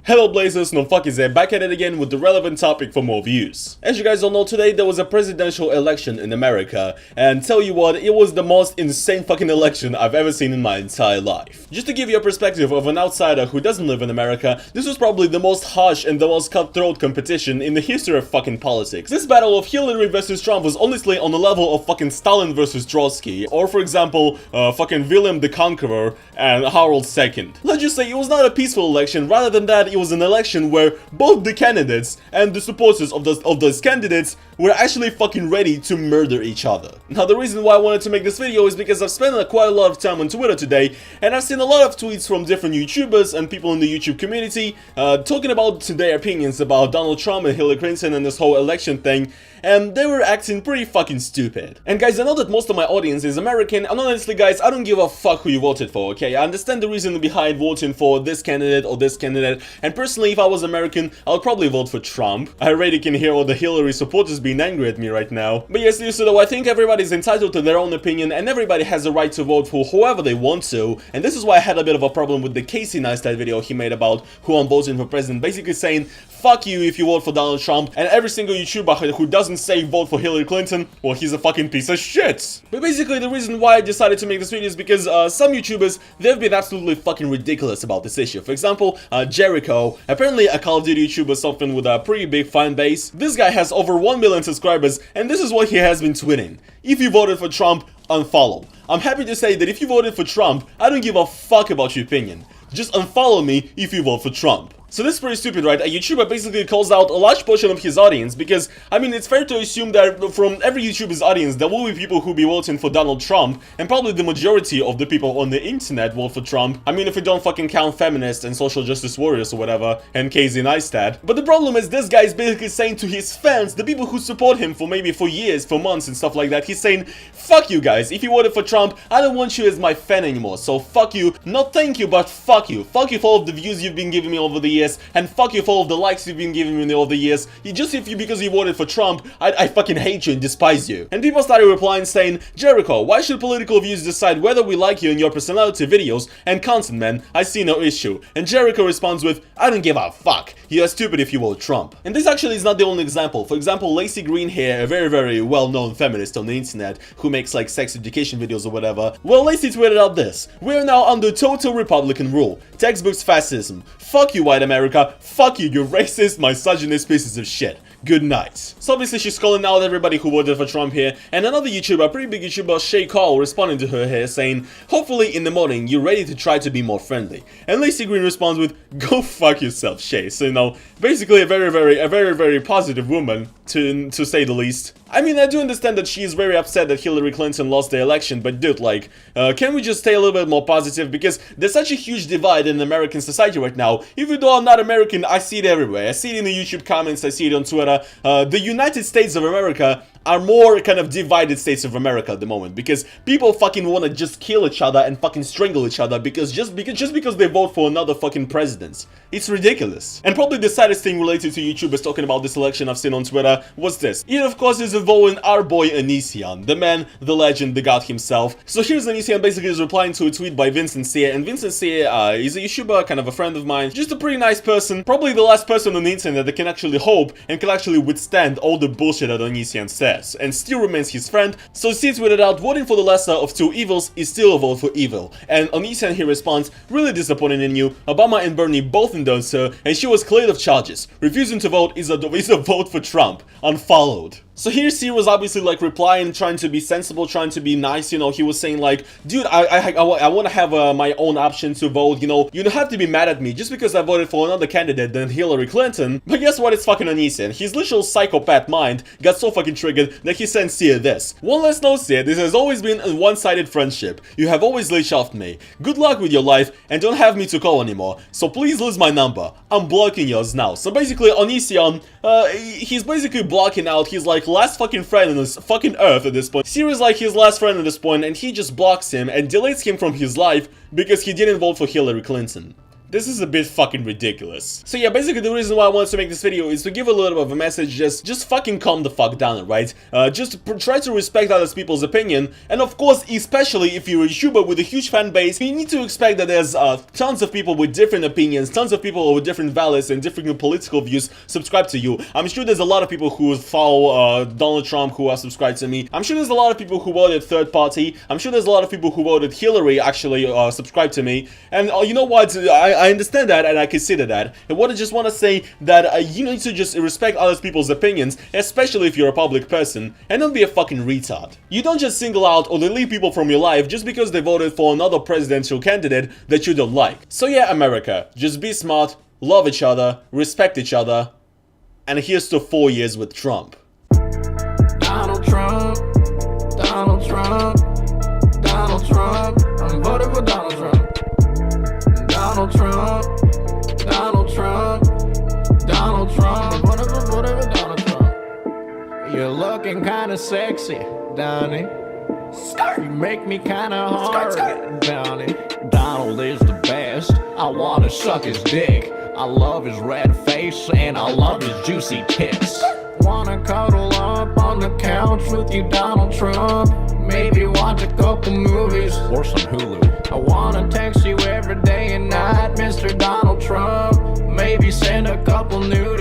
Hello Blazers, NFKRZ back at it again with the relevant topic for more views. As you guys all know, today there was a presidential election in America, and tell you what, it was the most insane fucking election I've ever seen in my entire life. Just to give you a perspective of an outsider who doesn't live in America, this was probably the most harsh and the most cutthroat competition in the history of fucking politics. This battle of Hillary versus Trump was honestly on the level of fucking Stalin versus Trotsky, or for example, fucking William the Conqueror and Harold II. Let's just say it was not a peaceful election, rather than that it was an election where both the candidates and the supporters of those candidates were actually fucking ready to murder each other. Now the reason why I wanted to make this video is because I've spent quite a lot of time on Twitter today, and I've seen a lot of tweets from different YouTubers and people in the YouTube community talking about their opinions about Donald Trump and Hillary Clinton and this whole election thing, and they were acting pretty fucking stupid. And guys, I know that most of my audience is American, and honestly guys, I don't give a fuck who you voted for, okay? I understand the reason behind voting for this candidate or this candidate, and personally, if I was American, I would probably vote for Trump. I already can hear all the Hillary supporters being angry at me right now. But yes, seriously though, I think everybody's entitled to their own opinion, and everybody has a right to vote for whoever they want to, and this is why I had a bit of a problem with the Casey Neistat video he made about who I'm voting for president, basically saying, fuck you if you vote for Donald Trump, and every single YouTuber who doesn't say vote for Hillary Clinton, well, he's a fucking piece of shit. But basically, the reason why I decided to make this video is because some YouTubers, they've been absolutely fucking ridiculous about this issue. For example, Jericho, apparently a Call of Duty YouTuber, something with a pretty big fan base. This guy has over 1 million subscribers, and this is what he has been tweeting. If you voted for Trump, unfollow. I'm happy to say that if you voted for Trump, I don't give a fuck about your opinion. Just unfollow me if you vote for Trump. So this is pretty stupid, right? A YouTuber basically calls out a large portion of his audience because, I mean, it's fair to assume that from every YouTuber's audience, there will be people who be voting for Donald Trump, and probably the majority of the people on the internet vote for Trump. I mean, if we don't fucking count feminists and social justice warriors or whatever, and Casey Neistat. But the problem is this guy is basically saying to his fans, the people who support him for maybe for years, for months and stuff like that, he's saying, fuck you guys, if you voted for Trump, I don't want you as my fan anymore, so fuck you, not thank you, but fuck you. Fuck you for all of the views you've been giving me over the years, and fuck you for all of the likes you've been giving me over the years. Because you voted for Trump, I fucking hate you and despise you. And people started replying saying, Jericho, why should political views decide whether we like you and your personality, videos, and content, man? I see no issue. And Jericho responds with, I don't give a fuck. You are stupid if you vote Trump. And this actually is not the only example. For example, Lacey Green here, a very well-known feminist on the internet who makes like sex education videos or whatever. Well, Lacey tweeted out this: we are now under total Republican rule. Textbooks fascism. Fuck you, white America. Fuck you racist, misogynist pieces of shit. Good night. So obviously she's calling out everybody who voted for Trump here, and another YouTuber, a pretty big YouTuber, Shay Cole, responding to her here saying, hopefully in the morning you're ready to try to be more friendly. And Lacey Green responds with, go fuck yourself, Shay. So, you know, basically a very positive woman, to say the least. I mean, I do understand that she is very upset that Hillary Clinton lost the election, but dude, like, can we just stay a little bit more positive? Because there's such a huge divide in American society right now. Even though I'm not American, I see it everywhere. I see it in the YouTube comments, I see it on Twitter. The United States of America are more kind of divided states of America at the moment, because people fucking want to just kill each other and fucking strangle each other because they vote for another fucking president. It's ridiculous. And probably the saddest thing related to YouTubers talking about this election I've seen on Twitter was this. It of course is involving our boy Onision, the man, the legend, the god himself. So here's Onision basically is replying to a tweet by Vincent Sear, and Vincent Sear is a YouTuber, kind of a friend of mine, just a pretty nice person, probably the last person on the internet that can actually hope and can actually withstand all the bullshit that Onision says, and still remains his friend. So Sear tweeted out, voting for the lesser of two evils is still a vote for evil. And Onision he responds, really disappointed in you, Obama and Bernie both endorsed her, and she was cleared of charges. Refusing to vote is a vote for Trump. Unfollowed. So here Sear was obviously like replying, trying to be sensible, trying to be nice, you know, he was saying like, dude, I want to have my own option to vote, you know, you don't have to be mad at me just because I voted for another candidate than Hillary Clinton. But guess what, it's fucking Onision. His literal psychopath mind got so fucking triggered that he sent Sear this. One last note, Sear, this has always been a one-sided friendship. You have always leached off me. Good luck with your life and don't have me to call anymore. So please lose my number. I'm blocking yours now. So basically Onision, he's basically blocking out his like last fucking friend on this fucking earth at this point. Sear is like his last friend at this point, and he just blocks him and deletes him from his life because he didn't vote for Hillary Clinton. This is a bit fucking ridiculous. So yeah, basically the reason why I wanted to make this video is to give a little bit of a message, just fucking calm the fuck down, right? Just try to respect other people's opinion, and of course, especially if you're a YouTuber with a huge fan base, you need to expect that there's tons of people with different opinions, tons of people with different values and different political views subscribe to you. I'm sure there's a lot of people who follow Donald Trump who are subscribed to me. I'm sure there's a lot of people who voted third party. I'm sure there's a lot of people who voted Hillary actually subscribe to me. And you know what? I understand that and I consider that. And what I just want to say that you need to just respect other people's opinions, especially if you're a public person, and don't be a fucking retard. You don't just single out or delete people from your life just because they voted for another presidential candidate that you don't like. So yeah, America, just be smart, love each other, respect each other, and here's to 4 years with Trump. Donald Trump, Donald Trump, Donald Trump, I'm voting for Donald Trump. Donald Trump, Donald Trump, Donald Trump, I'm voting for Donald Trump. You're looking kinda sexy, Donnie. You make me kinda hard, Donnie. Donald is the best, I wanna suck his dick. I love his red face and I love his juicy tits. Wanna cuddle up on the couch with you, Donald Trump. Maybe watch a couple movies or some Hulu. I wanna text you every day and night, Mr. Donald Trump. Maybe send a couple nudes